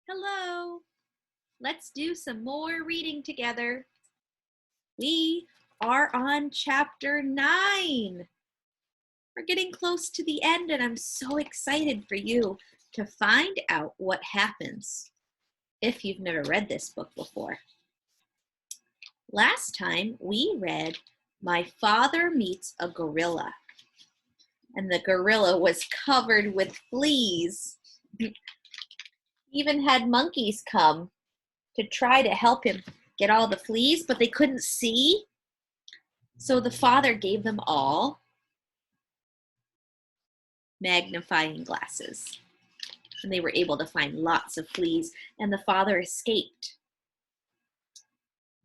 Hello. Let's do some more reading together. We are on chapter 9. We're getting close to the end, and I'm so excited for you to find out what happens if you've never read this book before. Last time we read My Father Meets a Gorilla, and the gorilla was covered with fleas. Even had monkeys come to try to help him get all the fleas, but they couldn't see. So the father gave them all magnifying glasses, and they were able to find lots of fleas, and the father escaped.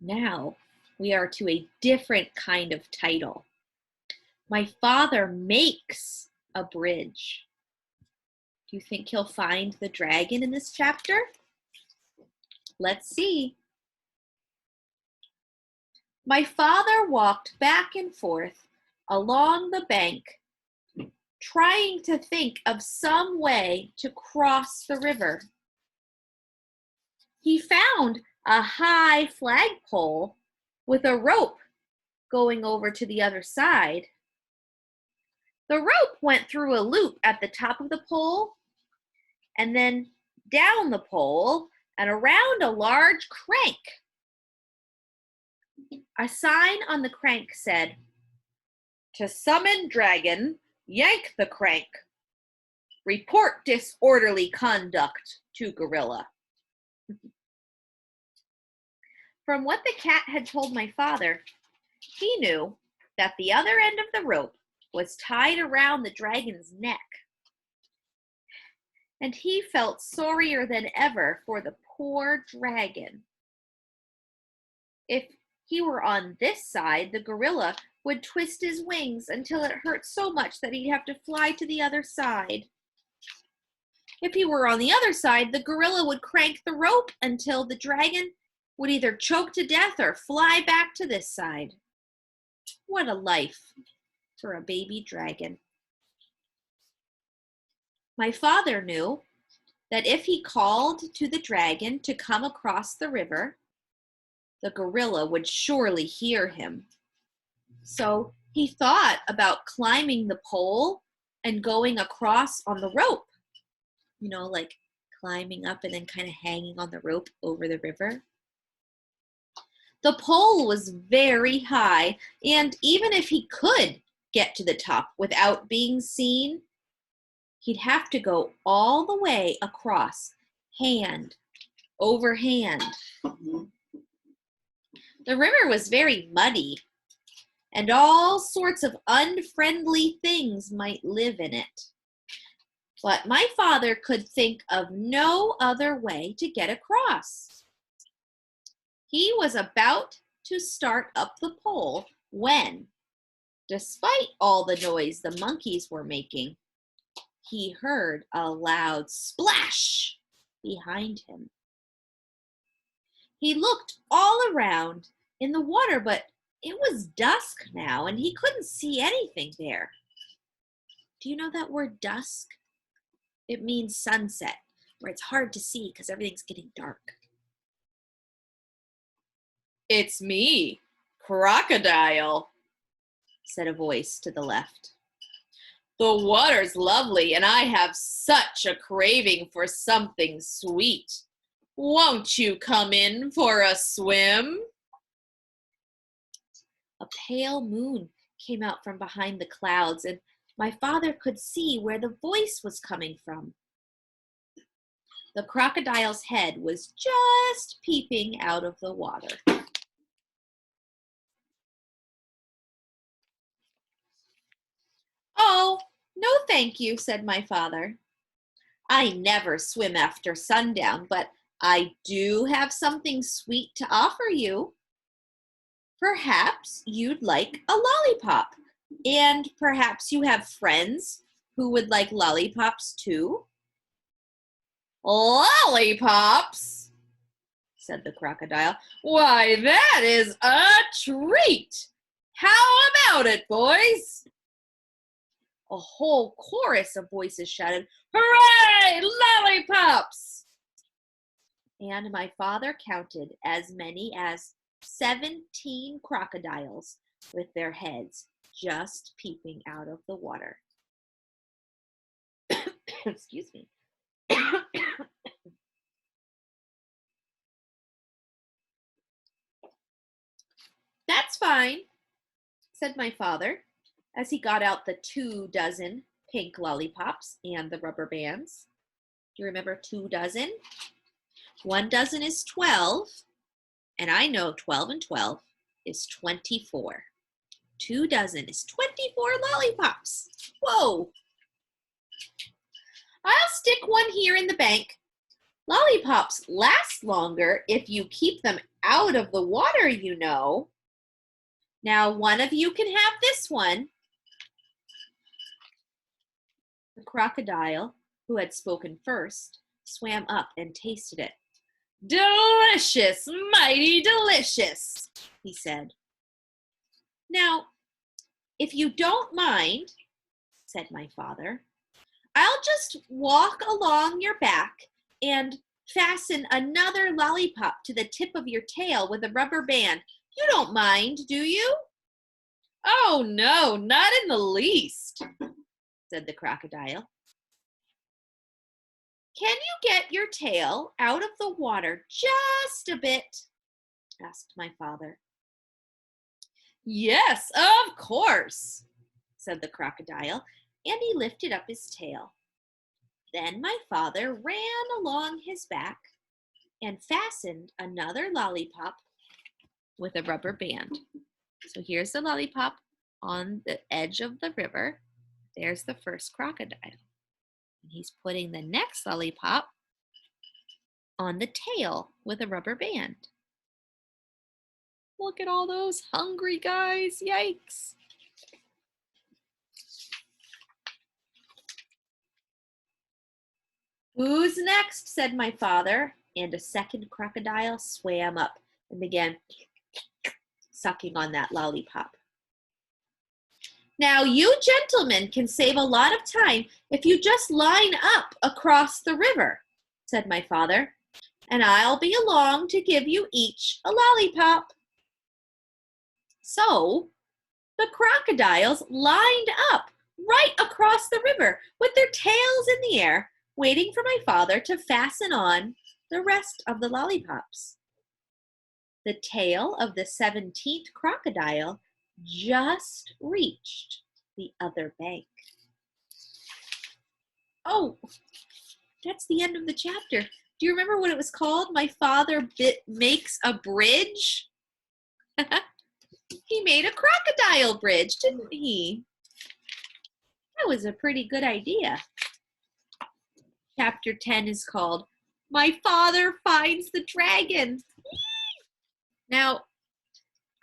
Now we are to a different kind of title. My father makes a bridge. Do you think he'll find the dragon in this chapter? Let's see. My father walked back and forth along the bank, trying to think of some way to cross the river. He found a high flagpole with a rope going over to the other side. The rope went through a loop at the top of the pole, and then down the pole and around a large crank. A sign on the crank said, "To summon dragon, yank the crank. Report disorderly conduct to gorilla." From what the cat had told my father, he knew that the other end of the rope was tied around the dragon's neck. And he felt sorrier than ever for the poor dragon. If he were on this side, the gorilla would twist his wings until it hurt so much that he'd have to fly to the other side. If he were on the other side, the gorilla would crank the rope until the dragon would either choke to death or fly back to this side. What a life for a baby dragon. My father knew that if he called to the dragon to come across the river, the gorilla would surely hear him. So he thought about climbing the pole and going across on the rope. Like climbing up and then kind of hanging on the rope over the river. The pole was very high, and even if he could get to the top without being seen, he'd have to go all the way across, hand over hand. The river was very muddy, and all sorts of unfriendly things might live in it. But my father could think of no other way to get across. He was about to start up the pole when, despite all the noise the monkeys were making, he heard a loud splash behind him. He looked all around in the water, but it was dusk now, and he couldn't see anything there. Do you know that word dusk? It means sunset, where it's hard to see because everything's getting dark. "It's me, Crocodile," said a voice to the left. "The water's lovely, and I have such a craving for something sweet. Won't you come in for a swim?" A pale moon came out from behind the clouds, and my father could see where the voice was coming from. The crocodile's head was just peeping out of the water. "Oh, no thank you," said my father. "I never swim after sundown, but I do have something sweet to offer you. Perhaps you'd like a lollipop, and perhaps you have friends who would like lollipops too." "Lollipops?" said the crocodile. "Why, that is a treat! How about it, boys?" A whole chorus of voices shouted, "Hooray, lollipops!" and my father counted as many as 17 crocodiles with their heads just peeping out of the water. Excuse me. That's fine, said my father, as he got out the 24 pink lollipops and the rubber bands. Do you remember 24? 1 dozen is 12, and I know 12 and 12 is 24. 2 dozen is 24 lollipops. Whoa! I'll stick one here in the bank. Lollipops last longer if you keep them out of the water, you know. Now, one of you can have this one. The crocodile, who had spoken first, swam up and tasted it. Delicious, mighty delicious, he said. Now, if you don't mind, said my father, I'll just walk along your back and fasten another lollipop to the tip of your tail with a rubber band. You don't mind, do you? Oh, no, not in the least, said the crocodile. Can you get your tail out of the water just a bit? Asked my father. Yes, of course, said the crocodile, and he lifted up his tail. Then my father ran along his back and fastened another lollipop with a rubber band. So here's the lollipop on the edge of the river. There's the first crocodile. And he's putting the next lollipop on the tail with a rubber band. Look at all those hungry guys. Yikes. Who's next? Said my father, and a second crocodile swam up and began sucking on that lollipop. Now, you gentlemen can save a lot of time if you just line up across the river, said my father, and I'll be along to give you each a lollipop. So the crocodiles lined up right across the river with their tails in the air, waiting for my father to fasten on the rest of the lollipops. The tail of the 17th crocodile just reached the other bank. Oh, that's the end of the chapter. Do you remember what it was called? My father makes a bridge. He made a crocodile bridge, didn't he? That was a pretty good idea. Chapter 10 is called My Father Finds the Dragon. Now,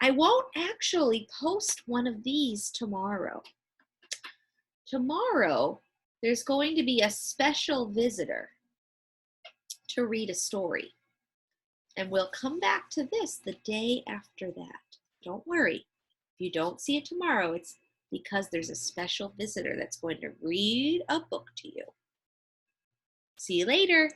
I won't actually post one of these tomorrow. Tomorrow, there's going to be a special visitor to read a story. And we'll come back to this the day after that. Don't worry. If you don't see it tomorrow, it's because there's a special visitor that's going to read a book to you. See you later.